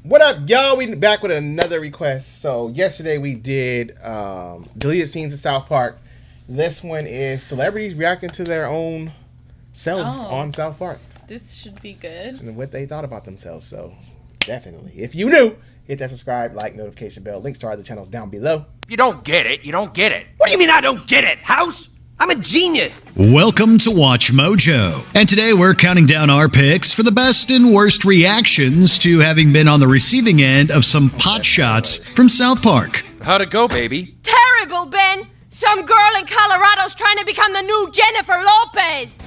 What up, y'all? We back with another request. So yesterday we did deleted scenes of South Park. This one is celebrities reacting to their own selves on South Park. This should be good. And what they thought about themselves. So definitely, if you new, hit that subscribe, like, notification bell. Links to our other channels down below. If you don't get it, you don't get it. What do you mean I don't get it, House? I'm a genius. Welcome to Watch Mojo. And today we're counting down our picks for the best and worst reactions to having been on the receiving end of some pot shots from South Park. How'd it go, baby? Terrible, Ben. Some girl in Colorado's trying to become the new Jennifer Lopez.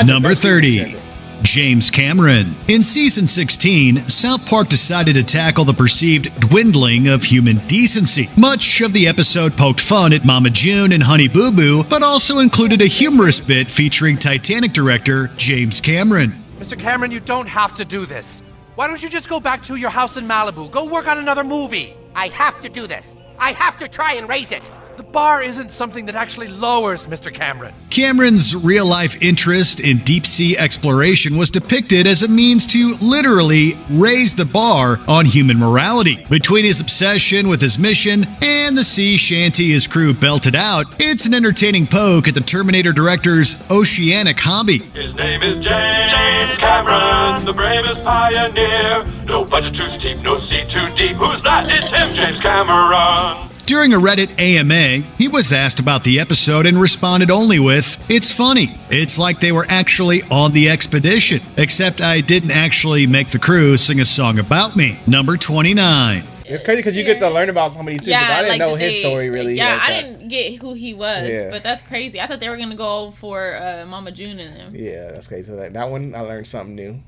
Number 30. James Cameron. In season 16, South Park decided to tackle the perceived dwindling of human decency. Much of the episode poked fun at Mama June and Honey Boo Boo, but also included a humorous bit featuring Titanic director James Cameron. Mr. Cameron, you don't have to do this. Why don't you just go back to your house in Malibu? Go work on another movie. I have to do this. I have to try and raise it. The bar isn't something that actually lowers, Mr. Cameron. Cameron's real-life interest in deep-sea exploration was depicted as a means to literally raise the bar on human morality. Between his obsession with his mission and the sea shanty his crew belted out, it's an entertaining poke at the Terminator director's oceanic hobby. His name is James Cameron, the bravest pioneer. No budget too steep, no sea too deep. Who's that? It's him, James Cameron. During a Reddit AMA, he was asked about the episode and responded only with, "It's funny. It's like they were actually on the expedition, except I didn't actually make the crew sing a song about me." Number 29. It's crazy because you get to learn about somebody too. I didn't know his story really. Yeah, like I didn't get who he was, Yeah. but that's crazy. I thought they were gonna go for Mama June and them. Yeah, that's crazy. So that one, I learned something new.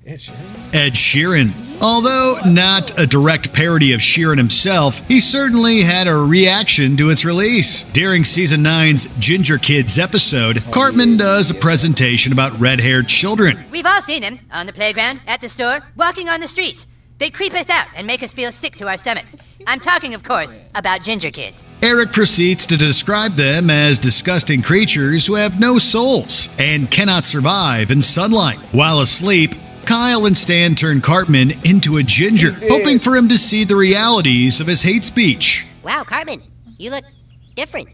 Ed Sheeran. Although not a direct parody of Sheeran himself, he certainly had a reaction to its release. During Season 9's Ginger Kids episode, Cartman does a presentation about red-haired children. We've all seen them on the playground, at the store, walking on the streets. They creep us out and make us feel sick to our stomachs. I'm talking, of course, about ginger kids. Eric proceeds to describe them as disgusting creatures who have no souls and cannot survive in sunlight. While asleep, Kyle and Stan turn Cartman into a ginger, hoping for him to see the realities of his hate speech. Wow, Cartman, you look different.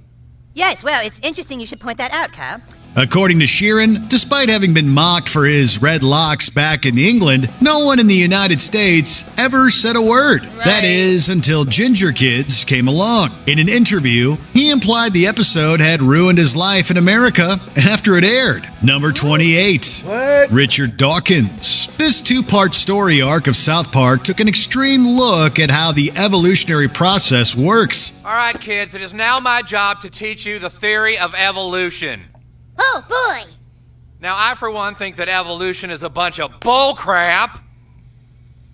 Yes, well, it's interesting you should point that out, Kyle. According to Sheeran, despite having been mocked for his red locks back in England, no one in the United States ever said a word. Right. That is, until Ginger Kids came along. In an interview, he implied the episode had ruined his life in America after it aired. Number 28. What? Richard Dawkins. This two-part story arc of South Park took an extreme look at how the evolutionary process works. All right, kids, it is now my job to teach you the theory of evolution. Oh, boy! Now, I, for one, think that evolution is a bunch of bull crap,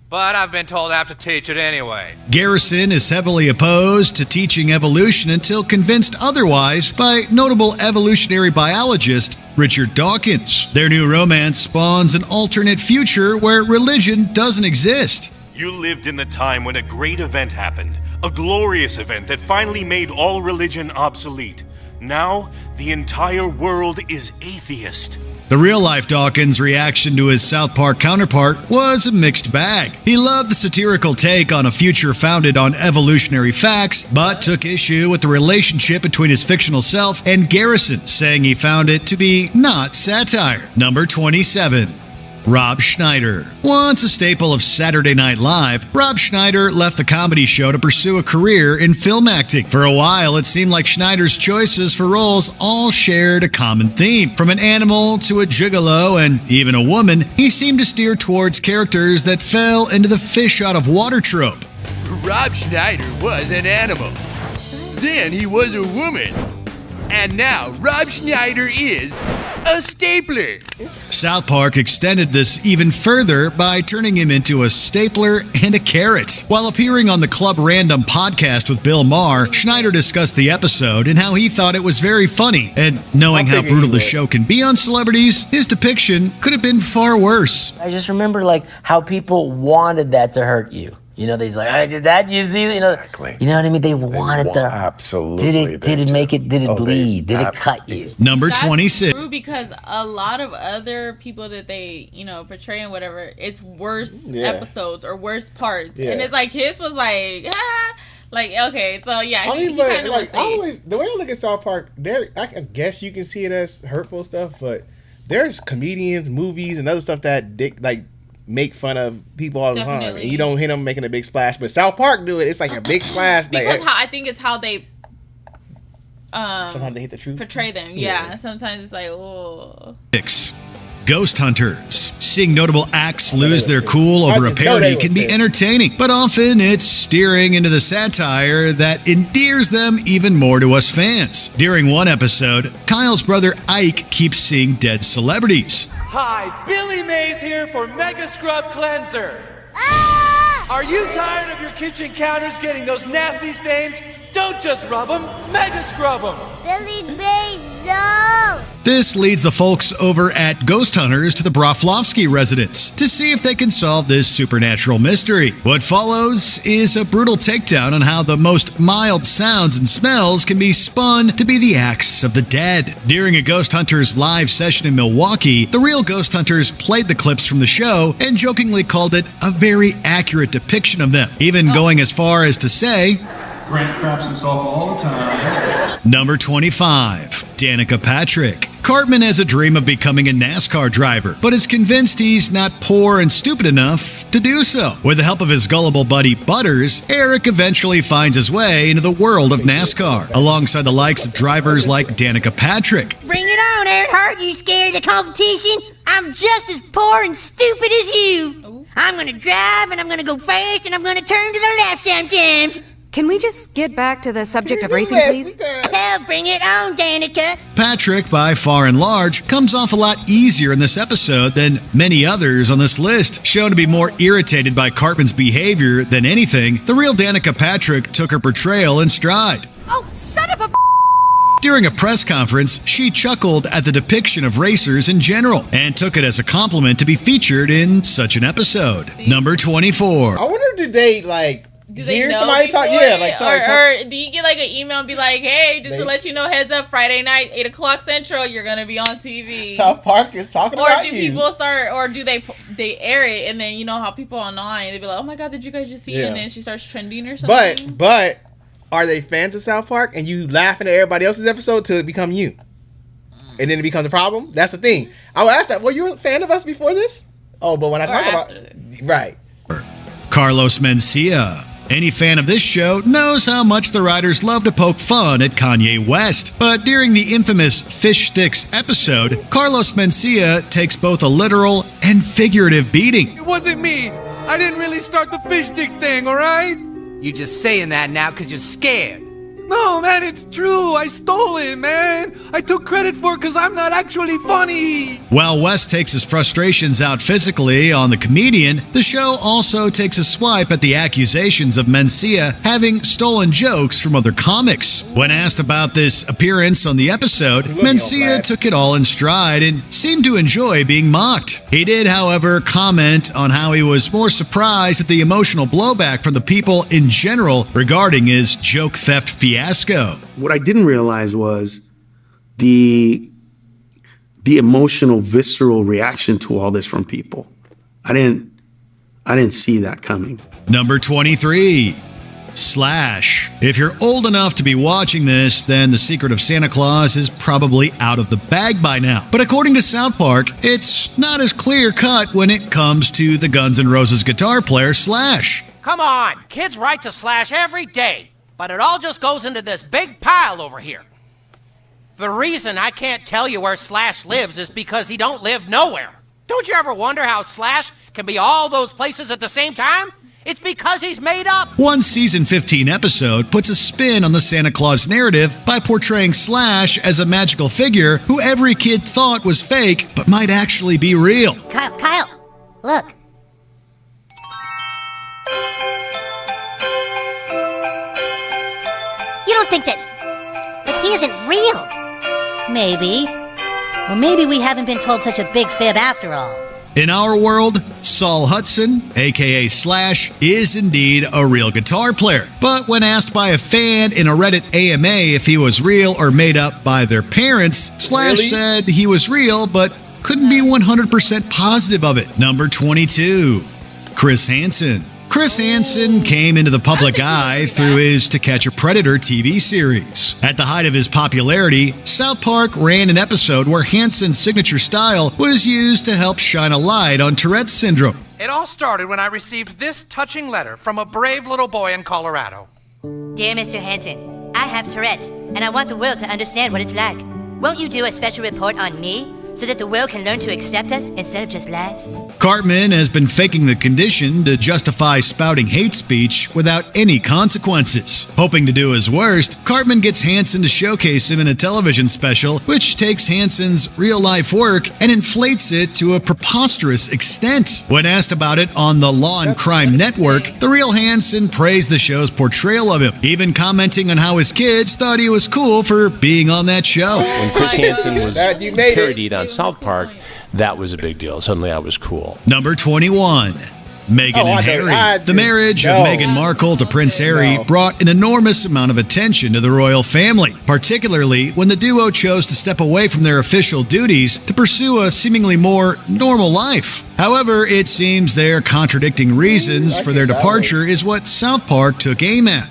but I've been told I have to teach it anyway. Garrison is heavily opposed to teaching evolution until convinced otherwise by notable evolutionary biologist Richard Dawkins. Their new romance spawns an alternate future where religion doesn't exist. You lived in the time when a great event happened, a glorious event that finally made all religion obsolete. Now, the entire world is atheist. The real-life Dawkins' reaction to his South Park counterpart was a mixed bag. He loved the satirical take on a future founded on evolutionary facts, but took issue with the relationship between his fictional self and Garrison, saying he found it to be not satire. Number 27. Rob Schneider. Once a staple of Saturday Night Live, Rob Schneider left the comedy show to pursue a career in film acting. For a while, it seemed like Schneider's choices for roles all shared a common theme. From an animal to a gigolo and even a woman, he seemed to steer towards characters that fell into the fish out of water trope. Rob Schneider was an animal. Then he was a woman. And now Rob Schneider is a stapler. South Park extended this even further by turning him into a stapler and a carrot. While appearing on the Club Random podcast with Bill Maher, Schneider discussed the episode and how he thought it was very funny. And knowing how brutal the show can be on celebrities, his depiction could have been far worse. I just remember how people wanted that to hurt you. You know, they're like, I did that. You see, you know, Exactly. you know what I mean. They wanted the absolutely. Did it make it? Did it bleed? Did it cut you? Number That's 26. true, because a lot of other people that they, portray and whatever, it's worse episodes or worse parts, and it's like his was like, like okay, so yeah, he kind of was always the way I look at South Park, I guess you can see it as hurtful stuff, but there's comedians, movies, and other stuff that make fun of people all the time, and you don't hit them making a big splash. But South Park do it; it's like a big splash. Because I think it's how they sometimes they hit the truth. Portray them. Yeah. Sometimes it's like, oh. 6. Ghost hunters. Seeing notable acts lose their cool over a parody can be entertaining, but often it's steering into the satire that endears them even more to us fans. During one episode, Kyle's brother Ike keeps seeing dead celebrities. Hi, Billy Mays here for Mega Scrub Cleanser. Are you tired of your kitchen counters getting those nasty stains? Don't just rub them, Mega Scrub them. Billy Mays, no! This leads the folks over at Ghost Hunters to the Broflovsky residence to see if they can solve this supernatural mystery. What follows is a brutal takedown on how the most mild sounds and smells can be spun to be the acts of the dead. During a Ghost Hunters live session in Milwaukee, the real Ghost Hunters played the clips from the show and jokingly called it a very accurate depiction of them, even going as far as to say, Grant craps himself all the time. Number 25, Danica Patrick. Cartman has a dream of becoming a NASCAR driver, but is convinced he's not poor and stupid enough to do so. With the help of his gullible buddy Butters, Eric eventually finds his way into the world of NASCAR, alongside the likes of drivers like Danica Patrick. Bring it on, Earnhardt. You scared of the competition? I'm just as poor and stupid as you. I'm gonna drive, and I'm gonna go fast, and I'm gonna turn to the left sometimes. Can we just get back to the subject of racing, please? Oh, bring it on, Danica. Patrick, by far and large, comes off a lot easier in this episode than many others on this list. Shown to be more irritated by Cartman's behavior than anything, the real Danica Patrick took her portrayal in stride. Oh, son of a... During a press conference, she chuckled at the depiction of racers in general and took it as a compliment to be featured in such an episode. Number 24. I wonder, do they hear somebody talk? Yeah, or do you get like an email and be like, hey, just to let you know, heads up, Friday night, 8 o'clock Central, you're gonna be on TV. South Park is talking about you. Or do people start, or do they air it, and then you know how people online, they be like, oh my god, did you guys just see it? And then she starts trending or something. But are they fans of South Park and you laughing at everybody else's episode to become you? And then it becomes a problem? That's the thing. I would ask that, were you a fan of us before this? Oh, but when I talk about this. Right. Carlos Mencia. Any fan of this show knows how much the writers love to poke fun at Kanye West. But during the infamous Fish Sticks episode, Carlos Mencia takes both a literal and figurative beating. It wasn't me. I didn't really start the fish stick thing, all right? You just saying that now because you're scared. No, man, it's true. I stole it, man. I took credit for it because I'm not actually funny. While West takes his frustrations out physically on the comedian, the show also takes a swipe at the accusations of Mencia having stolen jokes from other comics. When asked about this appearance on the episode, Mencia took it all in stride and seemed to enjoy being mocked. He did, however, comment on how he was more surprised at the emotional blowback from the people in general regarding his joke theft fiasco. What I didn't realize was the emotional, visceral reaction to all this from people. I didn't see that coming. Number 23, Slash. If you're old enough to be watching this, then The Secret of Santa Claus is probably out of the bag by now. But according to South Park, it's not as clear-cut when it comes to the Guns N' Roses guitar player Slash. Come on, kids write to Slash every day. But it all just goes into this big pile over here. The reason I can't tell you where Slash lives is because he don't live nowhere. Don't you ever wonder how Slash can be all those places at the same time? It's because he's made up. One season 15 episode puts a spin on the Santa Claus narrative by portraying Slash as a magical figure who every kid thought was fake but might actually be real. Kyle, look. You don't think that he isn't real? Maybe. Or maybe we haven't been told such a big fib after all. In our world, Saul Hudson, aka Slash, is indeed a real guitar player. But when asked by a fan in a Reddit AMA if he was real or made up by their parents, Slash said he was real, but couldn't be 100% positive of it. Number 22, Chris Hansen. Chris Hansen came into the public eye through his To Catch a Predator TV series. At the height of his popularity, South Park ran an episode where Hansen's signature style was used to help shine a light on Tourette's syndrome. It all started when I received this touching letter from a brave little boy in Colorado. Dear Mr. Hansen, I have Tourette's, and I want the world to understand what it's like. Won't you do a special report on me so that the world can learn to accept us instead of just laugh? Cartman has been faking the condition to justify spouting hate speech without any consequences. Hoping to do his worst, Cartman gets Hansen to showcase him in a television special, which takes Hansen's real-life work and inflates it to a preposterous extent. When asked about it on the Law and Crime Network, the real Hansen praised the show's portrayal of him, even commenting on how his kids thought he was cool for being on that show. When Chris Hansen was parodied on South Park, that was a big deal. Suddenly I was cool. Number 21, Meghan and Harry. The marriage of Meghan Markle to Prince Harry brought an enormous amount of attention to the royal family, particularly when the duo chose to step away from their official duties to pursue a seemingly more normal life. However, it seems their contradicting reasons for their departure is what South Park took aim at.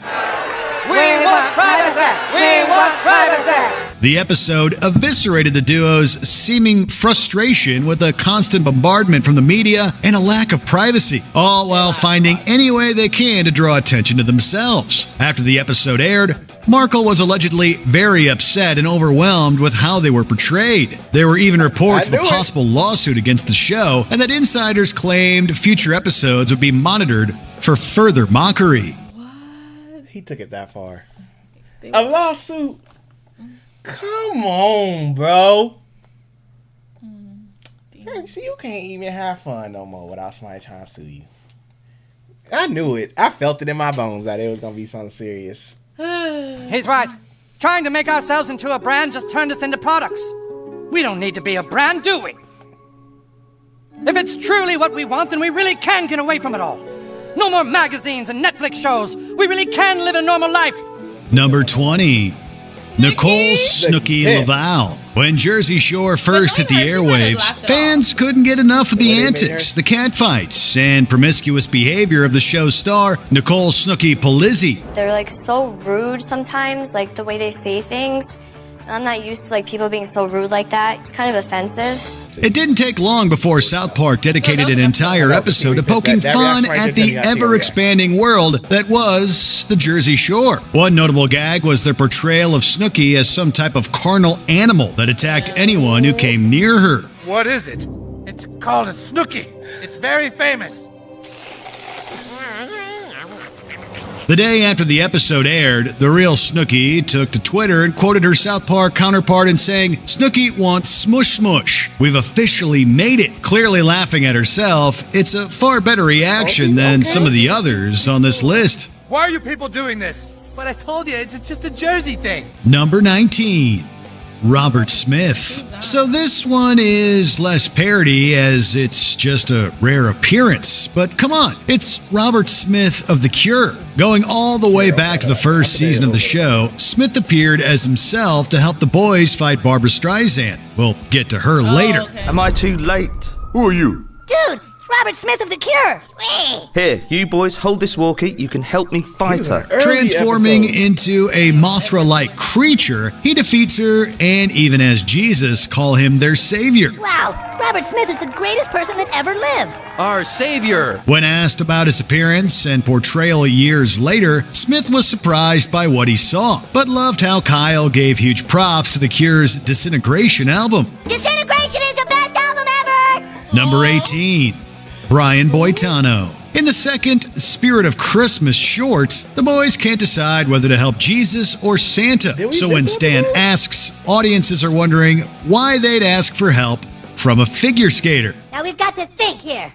We want privacy! We want privacy! The episode eviscerated the duo's seeming frustration with a constant bombardment from the media and a lack of privacy, all while finding any way they can to draw attention to themselves. After the episode aired, Markle was allegedly very upset and overwhelmed with how they were portrayed. There were even reports of a possible lawsuit against the show, and that insiders claimed future episodes would be monitored for further mockery. What? He took it that far. A lawsuit? Come on, bro. See, you can't even have fun no more without somebody trying to sue you. I knew it. I felt it in my bones that it was going to be something serious. He's right. Trying to make ourselves into a brand just turned us into products. We don't need to be a brand, do we? If it's truly what we want, then we really can get away from it all. No more magazines and Netflix shows. We really can live a normal life. Number 20. Nicole Snooki Laval. When Jersey Shore first hit the airwaves, fans couldn't get enough of the antics, the catfights, and promiscuous behavior of the show's star, Nicole Snooki Polizzi. They're like so rude sometimes, like the way they say things. I'm not used to like people being so rude like that. It's kind of offensive. It didn't take long before South Park dedicated an entire episode to poking fun at the ever-expanding world that was the Jersey Shore. One notable gag was their portrayal of Snooki as some type of carnal animal that attacked anyone who came near her. What is it? It's called a Snooki. It's very famous. The day after the episode aired, the real Snooki took to Twitter and quoted her South Park counterpart in saying, "Snooki wants smush smush. We've officially made it." Clearly laughing at herself, it's a far better reaction than some of the others on this list. Why are you people doing this? But I told you, it's just a Jersey thing. Number 19. Robert Smith. So this one is less parody as it's just a rare appearance. But come on, it's Robert Smith of The Cure. Going all the way back to the first season of the show, Smith appeared as himself to help the boys fight Barbra Streisand. We'll get to her later. Am I too late? Who are you? Dude, it's Robert Smith of The Cure. Here, you boys hold this walkie. You can help me fight her. Transforming into a Mothra-like creature, he defeats her and even as Jesus call him their savior. Wow, Robert Smith is the greatest person that ever lived. Our savior. When asked about his appearance and portrayal years later, Smith was surprised by what he saw, but loved how Kyle gave huge props to The Cure's Disintegration album. Disintegration is the best album ever! Number 18. Brian Boitano. In the second Spirit of Christmas shorts, the boys can't decide whether to help Jesus or Santa. So when Stan asks, audiences are wondering why they'd ask for help from a figure skater. Now we've got to think here.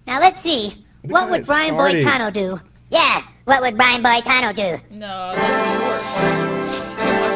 Now let's see. What would Brian Boitano do? Yeah, what would Brian Boitano do? No, that's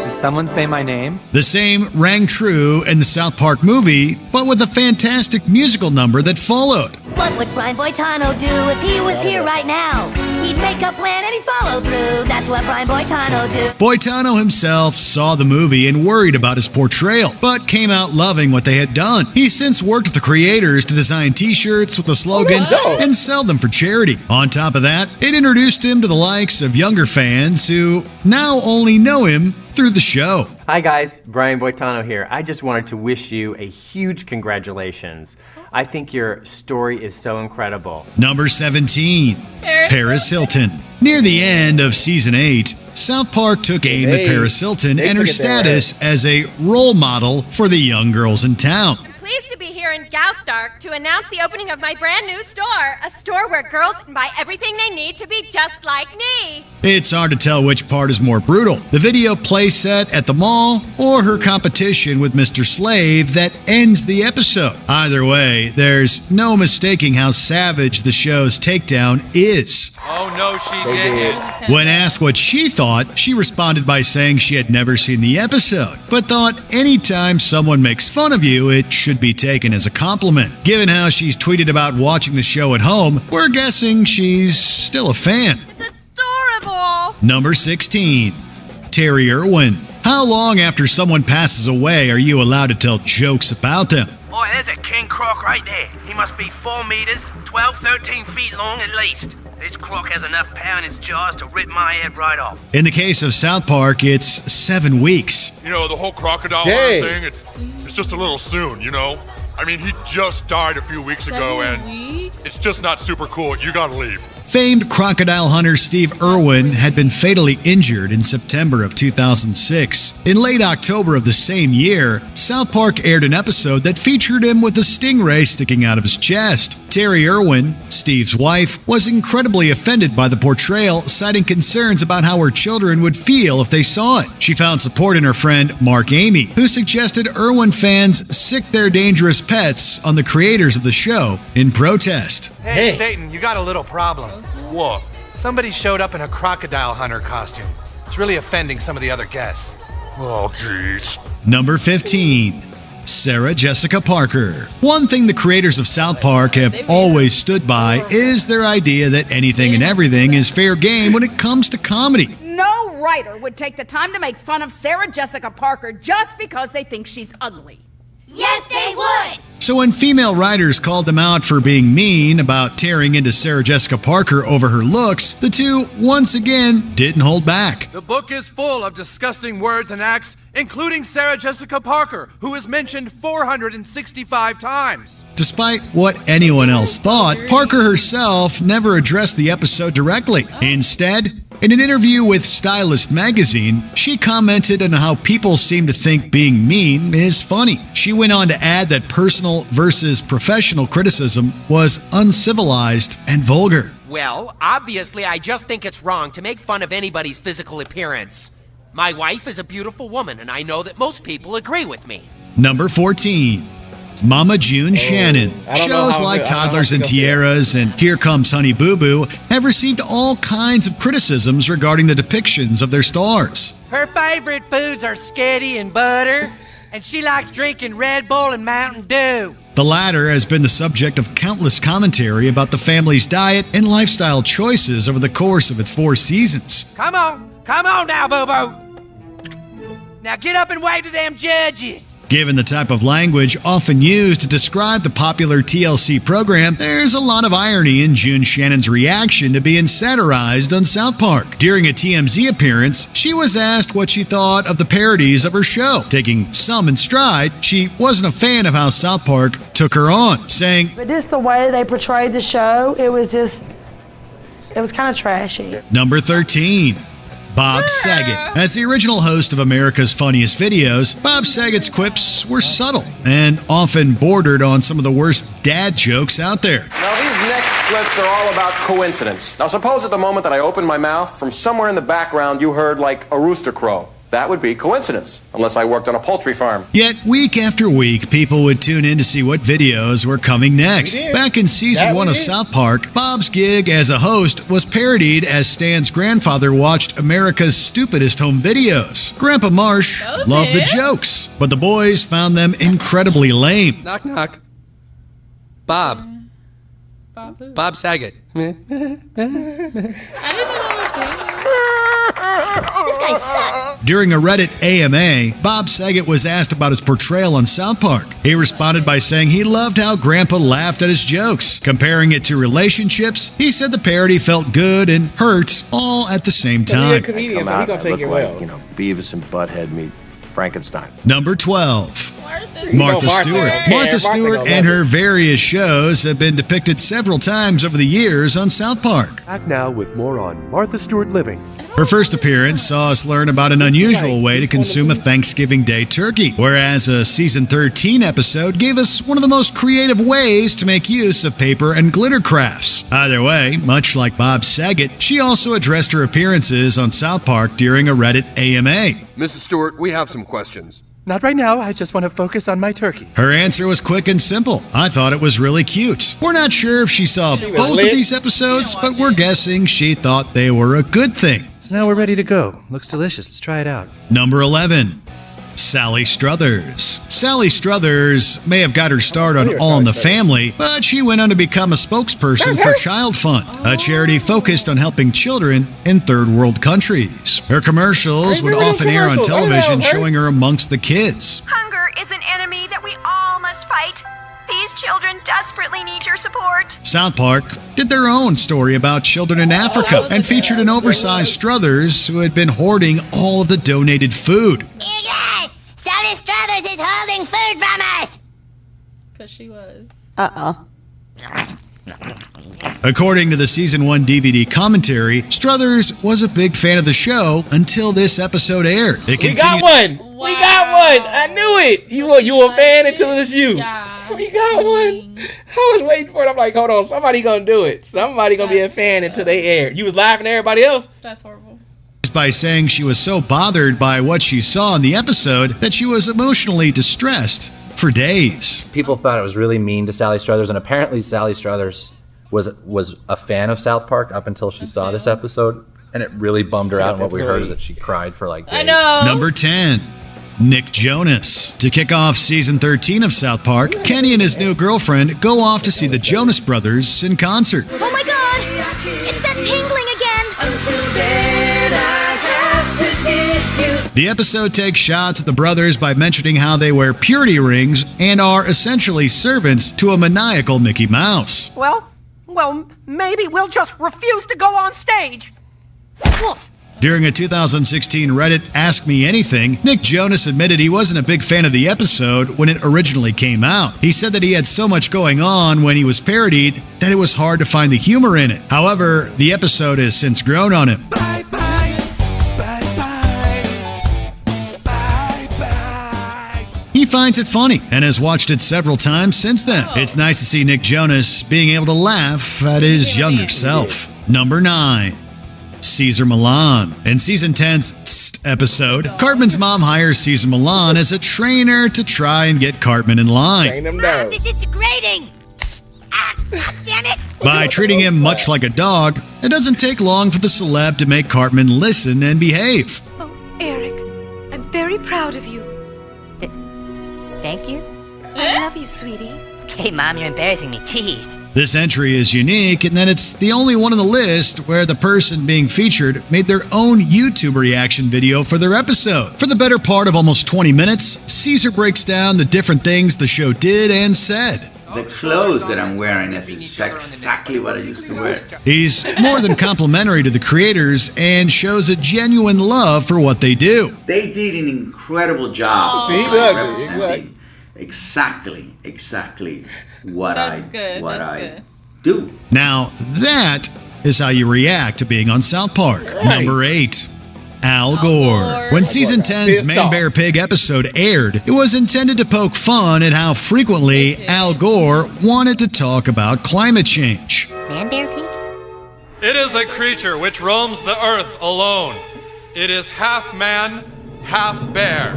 short. Someone say my name. The same rang true in the South Park movie, but with a fantastic musical number that followed. What would Brian Boitano do if he was here right now? He'd make a plan and he'd follow through. That's what Brian Boitano do. Boitano himself saw the movie and worried about his portrayal, but came out loving what they had done. He's since worked with the creators to design t-shirts with the slogan and sell them for charity. On top of that, it introduced him to the likes of younger fans who now only know him through the show. Hi guys, Brian Boitano here. I just wanted to wish you a huge congratulations. I think your story is so incredible. Number 17, Paris Hilton. Near the end of season 8, South Park took aim at Paris Hilton and her status as a role model for the young girls in town. Pleased to be here in Goutdark to announce the opening of my brand new store. A store where girls can buy everything they need to be just like me. It's hard to tell which part is more brutal, the video play set at the mall or her competition with Mr. Slave that ends the episode. Either way, there's no mistaking how savage the show's takedown is. Oh no, she didn't. When asked what she thought, she responded by saying she had never seen the episode, but thought anytime someone makes fun of you, it should be taken as a compliment. Given how she's tweeted about watching the show at home, we're guessing she's still a fan. It's adorable. Number 16, Terri Irwin. How long after someone passes away are you allowed to tell jokes about them? Boy, there's a king croc right there. He must be 4 meters, 12, 13 feet long at least. This croc has enough power in its jaws to rip my head right off. In the case of South Park, it's 7 weeks. You know, the whole crocodile hunter thing, it's just a little soon, you know? I mean, he just died a few weeks ago, and it's just not super cool. You gotta leave. Famed crocodile hunter Steve Irwin had been fatally injured in September of 2006. In late October of the same year, South Park aired an episode that featured him with a stingray sticking out of his chest. Terri Irwin, Steve's wife, was incredibly offended by the portrayal, citing concerns about how her children would feel if they saw it. She found support in her friend Mark Amy, who suggested Irwin fans sick their dangerous pets on the creators of the show in protest. Hey, Satan, you got a little problem. What? Somebody showed up in a crocodile hunter costume. It's really offending some of the other guests. Oh, jeez. Number 15, Sarah Jessica Parker. One thing the creators of South Park have always stood by is their idea that anything and everything is fair game when it comes to comedy. No writer would take the time to make fun of Sarah Jessica Parker just because they think she's ugly. Yes, they would! So when female writers called them out for being mean about tearing into Sarah Jessica Parker over her looks, the two, once again, didn't hold back. The book is full of disgusting words and acts, including Sarah Jessica Parker, who is mentioned 465 times. Despite what anyone else thought, Parker herself never addressed the episode directly. Instead, in an interview with Stylist magazine, she commented on how people seem to think being mean is funny. She went on to add that personal versus professional criticism was uncivilized and vulgar. Well, obviously, I just think it's wrong to make fun of anybody's physical appearance. My wife is a beautiful woman, and I know that most people agree with me. Number 14. Mama June Shannon. Shows like Toddlers and Tiaras and Here Comes Honey Boo Boo have received all kinds of criticisms regarding the depictions of their stars. Her favorite foods are sketty and butter, and she likes drinking Red Bull and Mountain Dew. The latter has been the subject of countless commentary about the family's diet and lifestyle choices over the course of its 4 seasons. Come on now, Boo-Boo. Now get up and wave to them judges. Given the type of language often used to describe the popular TLC program, there's a lot of irony in June Shannon's reaction to being satirized on South Park. During a TMZ appearance, she was asked what she thought of the parodies of her show. Taking some in stride, she wasn't a fan of how South Park took her on, saying, "But just the way they portrayed the show, it was kind of trashy." Number 13. Bob Saget. As the original host of America's Funniest Videos, Bob Saget's quips were subtle and often bordered on some of the worst dad jokes out there. Now these next clips are all about coincidence. Now suppose at the moment that I opened my mouth, from somewhere in the background you heard like a rooster crow. That would be coincidence, unless I worked on a poultry farm. Yet, week after week, people would tune in to see what videos were coming next. Back in season 1 of South Park, Bob's gig as a host was parodied as Stan's grandfather watched America's stupidest home videos. Grandpa Marsh loved the jokes, but the boys found them incredibly lame. Knock, knock. Bob. Bob Saget. This guy sucks. During a Reddit AMA, Bob Saget was asked about his portrayal on South Park. He responded by saying he loved how Grandpa laughed at his jokes. Comparing it to relationships, he said the parody felt good and hurt all at the same time. Comedian, so he gonna take it well. You know, Beavis and Butthead meet Frankenstein. Number 12. Martha Stewart. Martha Stewart and her various shows have been depicted several times over the years on South Park. Back now with more on Martha Stewart Living. Her first appearance saw us learn about an unusual way to consume a Thanksgiving Day turkey, whereas a season 13 episode gave us one of the most creative ways to make use of paper and glitter crafts. Either way, much like Bob Saget, she also addressed her appearances on South Park during a Reddit AMA. Mrs. Stewart, we have some questions. Not right now, I just want to focus on my turkey. Her answer was quick and simple. I thought it was really cute. We're not sure if she saw both of these episodes, but we're guessing she thought they were a good thing. So now we're ready to go. Looks delicious. Let's try it out. Number 11. Sally Struthers. Sally Struthers may have got her start on All in the Family, but she went on to become a spokesperson for Child Fund, a charity focused on helping children in third world countries. Her commercials would often air on television, showing her amongst the kids. Hunger is an enemy that we all must fight. These children desperately need your support. South Park did their own story about children in Africa and featured an oversized Struthers who had been hoarding all of the donated food. Yes! Sally Struthers is holding food from us! Because she was. Uh-oh. According to the Season 1 DVD commentary, Struthers was a big fan of the show until this episode aired. We got one! Wow. We got one! I knew it! You a fan until it's you. Yeah. We got one. I was waiting for it. I'm like, hold on, somebody gonna do it. Somebody gonna be a fan until they air. You was laughing at everybody else? That's horrible. By saying she was so bothered by what she saw in the episode that she was emotionally distressed for days. People thought it was really mean to Sally Struthers, and apparently Sally Struthers was a fan of South Park up until she saw this episode, and it really bummed her out. And what we heard is that she cried for like days. I know. Number 10. Nick Jonas. To kick off season 13 of South Park, Kenny and his new girlfriend go off to see the Jonas Brothers in concert. Oh my god! It's that tingling again! Until then I have to diss you. The episode takes shots at the brothers by mentioning how they wear purity rings and are essentially servants to a maniacal Mickey Mouse. Well, maybe we'll just refuse to go on stage. Woof. During a 2016 Reddit Ask Me Anything, Nick Jonas admitted he wasn't a big fan of the episode when it originally came out. He said that he had so much going on when he was parodied that it was hard to find the humor in it. However, the episode has since grown on him. Bye, bye. Bye, bye. Bye, bye. He finds it funny and has watched it several times since then. It's nice to see Nick Jonas being able to laugh at his younger self. Number 9. Cesar Millan. In season 10's episode, Cartman's mom hires Cesar Millan as a trainer to try and get Cartman in line. Train him down. This is degrading! God damn it! By treating him much like a dog, it doesn't take long for the celeb to make Cartman listen and behave. Oh, Eric, I'm very proud of you. Thank you. I love you, sweetie. Okay, Mom, you're embarrassing me. Jeez. This entry is unique in that it's the only one on the list where the person being featured made their own YouTube reaction video for their episode. For the better part of almost 20 minutes, Cesar breaks down the different things the show did and said. The clothes that I'm wearing is exactly what I used to wear. He's more than complimentary to the creators and shows a genuine love for what they do. They did an incredible job representing exactly what I do. Now, that is how you react to being on South Park. Right. Number 8. Al Gore. When season 10's Man Bear Pig episode aired, it was intended to poke fun at how frequently Al Gore wanted to talk about climate change. Man Bear Pig? It is a creature which roams the earth alone. It is half man, half bear,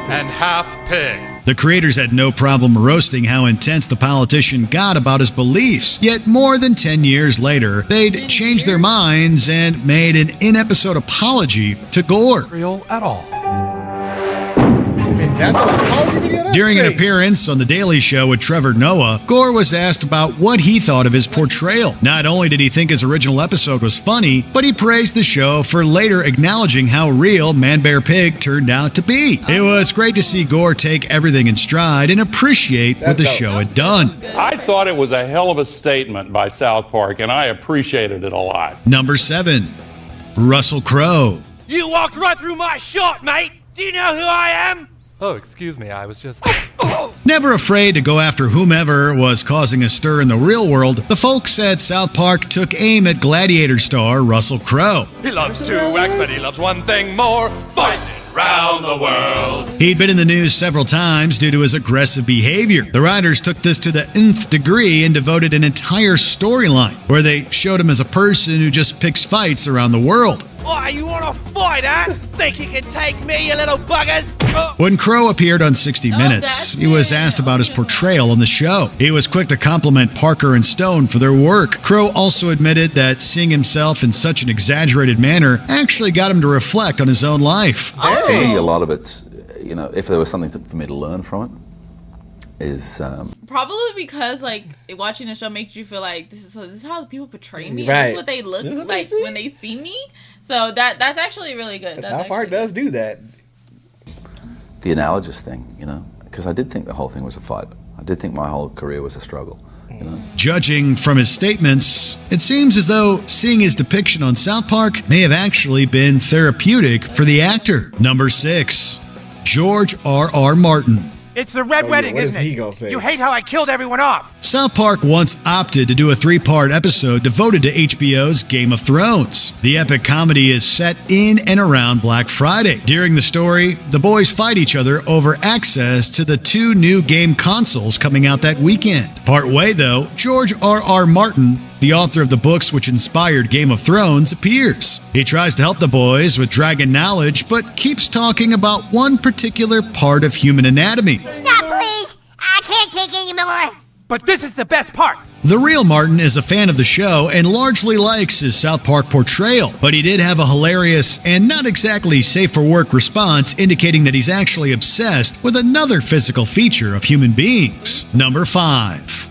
and half pig. The creators had no problem roasting how intense the politician got about his beliefs. Yet more than 10 years later, they'd changed their minds and made an in-episode apology to Gore. Real at all. During an appearance on The Daily Show with Trevor Noah, Gore was asked about what he thought of his portrayal. Not only did he think his original episode was funny, but he praised the show for later acknowledging how real Man Bear Pig turned out to be. It was great to see Gore take everything in stride and appreciate what the show had done. I thought it was a hell of a statement by South Park, and I appreciated it a lot. Number 7, Russell Crowe. You walked right through my shot, mate. Do you know who I am? Oh, excuse me, I was just... Never afraid to go after whomever was causing a stir in the real world, the folks at South Park took aim at Gladiator star Russell Crowe. He loves to act, but he loves one thing more: fighting round the world. He'd been in the news several times due to his aggressive behavior. The writers took this to the nth degree and devoted an entire storyline where they showed him as a person who just picks fights around the world. What, you want to fight, huh? Think you can take me, you little buggers? When Crowe appeared on 60 Minutes, he was asked about his portrayal on the show. He was quick to compliment Parker and Stone for their work. Crowe also admitted that seeing himself in such an exaggerated manner actually got him to reflect on his own life. For me, a lot of it's, if there was something for me to learn from it, is probably because like watching the show makes you feel like this is how the people portray me. Right. This is what they look like when they see me. So that's actually really good. South Park does do that. The analogous thing, because I did think the whole thing was a fight. I did think my whole career was a struggle. Judging from his statements, it seems as though seeing his depiction on South Park may have actually been therapeutic for the actor. Number 6, George R.R. Martin. It's the Red Wedding, isn't it? You hate how I killed everyone off. South Park once opted to do a 3-part episode devoted to HBO's Game of Thrones. The epic comedy is set in and around Black Friday. During the story, the boys fight each other over access to the 2 new game consoles coming out that weekend. Partway, though, George R.R. Martin, the author of the books which inspired Game of Thrones, appears. He tries to help the boys with dragon knowledge, but keeps talking about one particular part of human anatomy. Stop, please! I can't take any more! But this is the best part! The real Martin is a fan of the show and largely likes his South Park portrayal, but he did have a hilarious and not exactly safe for work response indicating that he's actually obsessed with another physical feature of human beings. Number 5.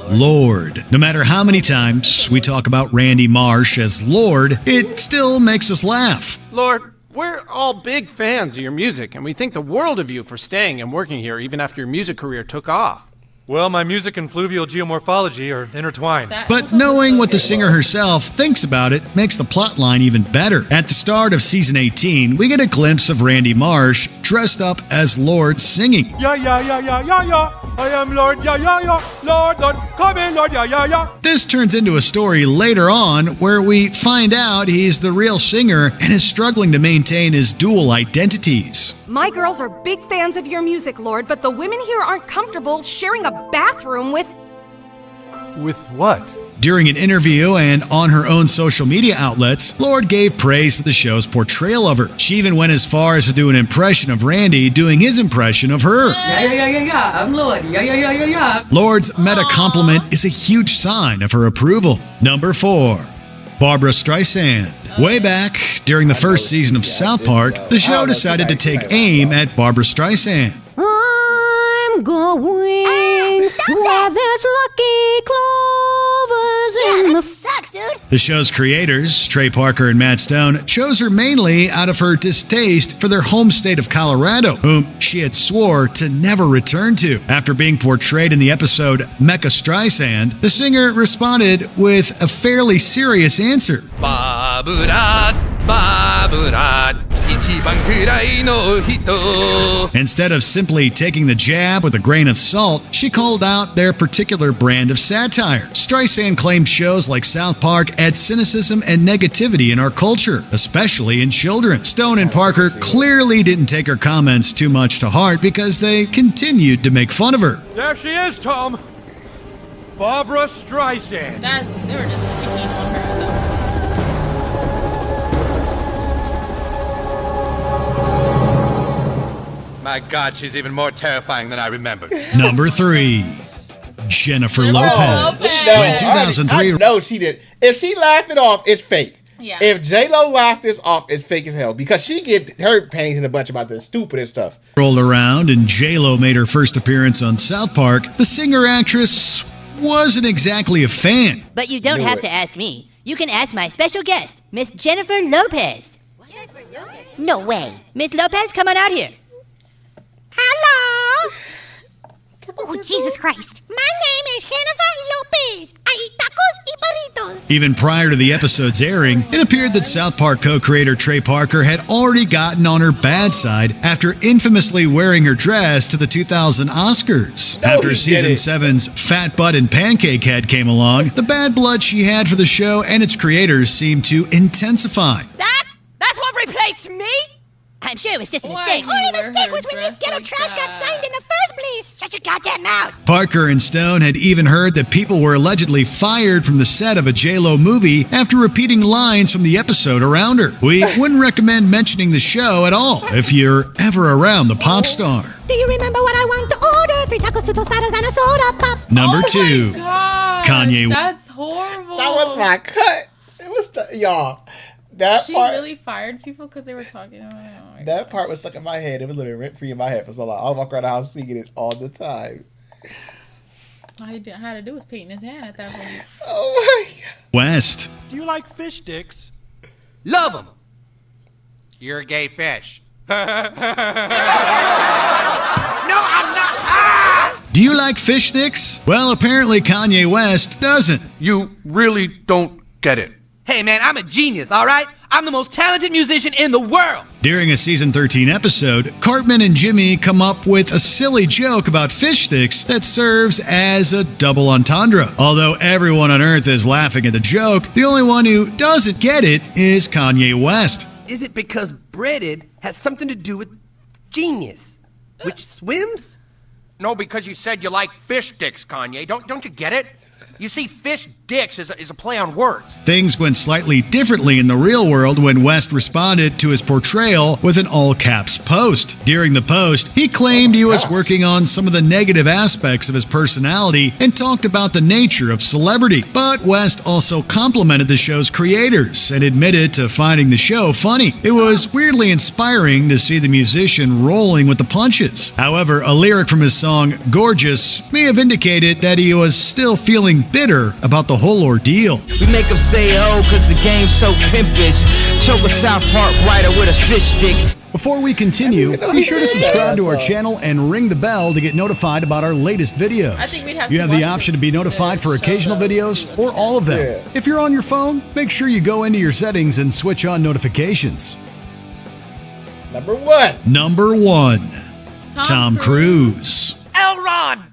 Lorde. No matter how many times we talk about Randy Marsh as Lorde, it still makes us laugh. Lorde, we're all big fans of your music, and we think the world of you for staying and working here even after your music career took off. Well, my music and fluvial geomorphology are intertwined. But knowing what the singer herself thinks about it makes the plotline even better. At the start of season 18, we get a glimpse of Randy Marsh dressed up as Lorde singing. Yeah, yeah, yeah, yeah, yeah, yeah. I am Lorde, yeah, yeah, yeah. Lorde, Lorde, come in, Lorde, yeah, yeah, yeah. This turns into a story later on where we find out he's the real singer and is struggling to maintain his dual identities. My girls are big fans of your music, Lorde, but the women here aren't comfortable sharing a bathroom with... With what? During an interview and on her own social media outlets, Lorde gave praise for the show's portrayal of her. She even went as far as to do an impression of Randy doing his impression of her. Yeah, yeah, yeah, yeah, yeah, I'm Lorde. Yeah, yeah, yeah, yeah, yeah. Lorde's meta compliment is a huge sign of her approval. Number 4. Barbra Streisand. Way back, during the first season of South Park, the show decided to take aim at Barbra Streisand. I'm going where there's lucky clovers in the... sucks, dude! The show's creators, Trey Parker and Matt Stone, chose her mainly out of her distaste for their home state of Colorado, whom she had swore to never return to. After being portrayed in the episode Mecha Streisand, the singer responded with a fairly serious answer. Instead of simply taking the jab with a grain of salt, she called out their particular brand of satire. Streisand claimed shows like South Park add cynicism and negativity in our culture, especially in children. Stone and Parker clearly didn't take her comments too much to heart because they continued to make fun of her. There she is, Tom. Barbra Streisand. They were just picking on her. My God, she's even more terrifying than I remembered. Number 3, Jennifer Lopez. In 2003, I know she did. If she laughed it off, it's fake. Yeah. If J-Lo laughed this off, it's fake as hell because she get her panties in a bunch about the stupidest stuff. rolled around and J-Lo made her first appearance on South Park, the singer-actress wasn't exactly a fan. But you don't have to ask me. You can ask my special guest, Miss Jennifer Lopez. No way. Miss Lopez, come on out here. Hello. Oh, Jesus Christ. My name is Jennifer Lopez. I eat tacos y burritos. Even prior to the episode's airing, it appeared that South Park co-creator Trey Parker had already gotten on her bad side after infamously wearing her dress to the 2000 Oscars. After season 7's Fat Butt and Pancake Head came along, the bad blood she had for the show and its creators seemed to intensify. That's what replaced me? I'm sure it was just a mistake. Only mistake was when this ghetto trash got signed in the first place. Shut your goddamn mouth. Parker and Stone had even heard that people were allegedly fired from the set of a J-Lo movie after repeating lines from the episode around her. We wouldn't recommend mentioning the show at all if you're ever around the pop star. Do you remember what I want to order? 3 tacos, 2 tostadas, and a soda pop. Number 2, Kanye. That's horrible. That was my cut. It was y'all. That she part, really fired people because they were talking about it. That part was stuck in my head. It was literally rent free in my head for so long. I walk around the house singing it all the time. All he had to do was paint his hand at that point. Oh my God. West. Do you like fish sticks? Love them. You're a gay fish. No, I'm not. Ah! Do you like fish sticks? Well, apparently Kanye West doesn't. You really don't get it. Hey, man, I'm a genius, all right? I'm the most talented musician in the world. During a season 13 episode, Cartman and Jimmy come up with a silly joke about fish sticks that serves as a double entendre. Although everyone on Earth is laughing at the joke, the only one who doesn't get it is Kanye West. Is it because breaded has something to do with genius, which swims? No, because you said you like fish sticks, Kanye. Don't you get it? You see, fish dicks is a play on words. Things went slightly differently in the real world when West responded to his portrayal with an all-caps post. During the post, he claimed he was working on some of the negative aspects of his personality and talked about the nature of celebrity. But West also complimented the show's creators and admitted to finding the show funny. It was weirdly inspiring to see the musician rolling with the punches. However, a lyric from his song, Gorgeous, may have indicated that he was still feeling bitter about the whole ordeal. We make them say, oh, cause the game's so pimpish. Choke a South Park writer with a fish stick. Before we continue, be sure to subscribe to our channel and ring the bell to get notified about our latest videos. I think we'd have you to have the watch option to be notified for occasional videos or all of them. Yeah. If you're on your phone, make sure you go into your settings and switch on notifications. Number 1. Number 1, Tom Cruise. Elron!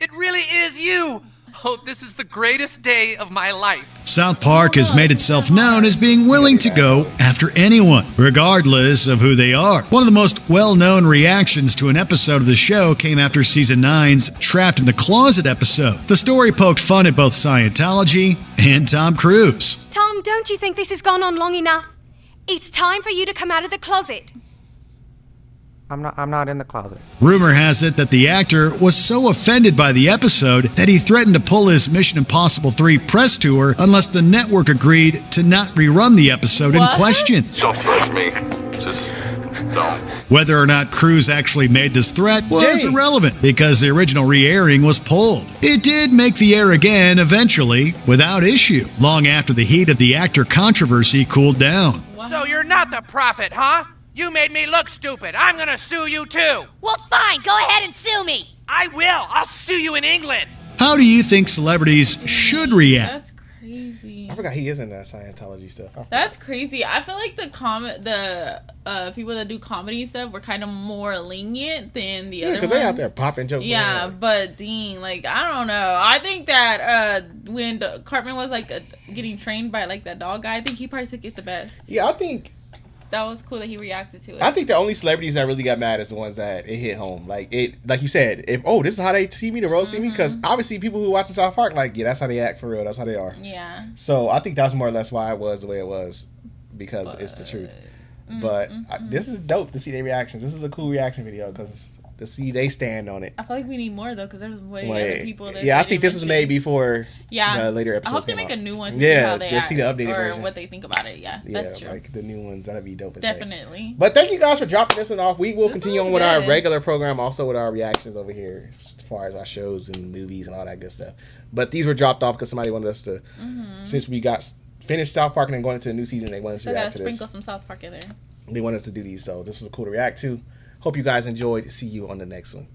It really is you! Oh, this is the greatest day of my life. South Park has made itself known as being willing to go after anyone, regardless of who they are. One of the most well-known reactions to an episode of the show came after Season 9's Trapped in the Closet episode. The story poked fun at both Scientology and Tom Cruise. Tom, don't you think this has gone on long enough? It's time for you to come out of the closet. I'm not in the closet. Rumor has it that the actor was so offended by the episode that he threatened to pull his Mission Impossible 3 press tour unless the network agreed to not rerun the episode in question. Don't trust me. Just don't. Whether or not Cruise actually made this threat was irrelevant because the original re-airing was pulled. It did make the air again eventually without issue, long after the heat of the actor controversy cooled down. So you're not the prophet, huh? You made me look stupid. I'm gonna sue you too. Well, fine. Go ahead and sue me. I will. I'll sue you in England. How do you think celebrities should react? That's crazy. I forgot he is in that Scientology stuff. That's crazy. I feel like the people that do comedy and stuff were kind of more lenient than the other ones. Because they out there popping jokes. Yeah, but Dean, like, I don't know. I think that when Cartman was like getting trained by like that dog guy, I think he probably took it the best. Yeah, I think that was cool that he reacted to it. I think the only celebrities that really got mad is the ones that it hit home. Like you said, if this is how they see me, the road see me, because obviously people who watch South Park, like, yeah, that's how they act for real. That's how they are. Yeah. So I think that's more or less why it was the way it was, because it's the truth. But this is dope to see their reactions. This is a cool reaction video because to see they stand on it. I feel like we need more though because there's way other people. That I think this is made before the later episodes. I hope they make a new one to see how they see the updated version. What they think about it. Yeah, that's true. Like the new ones, that'd be dope. Definitely. But thank you guys for dropping this one off. We will continue on with our regular program, also with our reactions over here, as far as our shows and movies and all that good stuff. But these were dropped off because somebody wanted us to, since we got finished South Park and then going into a new season, they wanted us to react to this. Sprinkle some South Park in there. They wanted us to do these, so this was cool to react to. Hope you guys enjoyed. See you on the next one.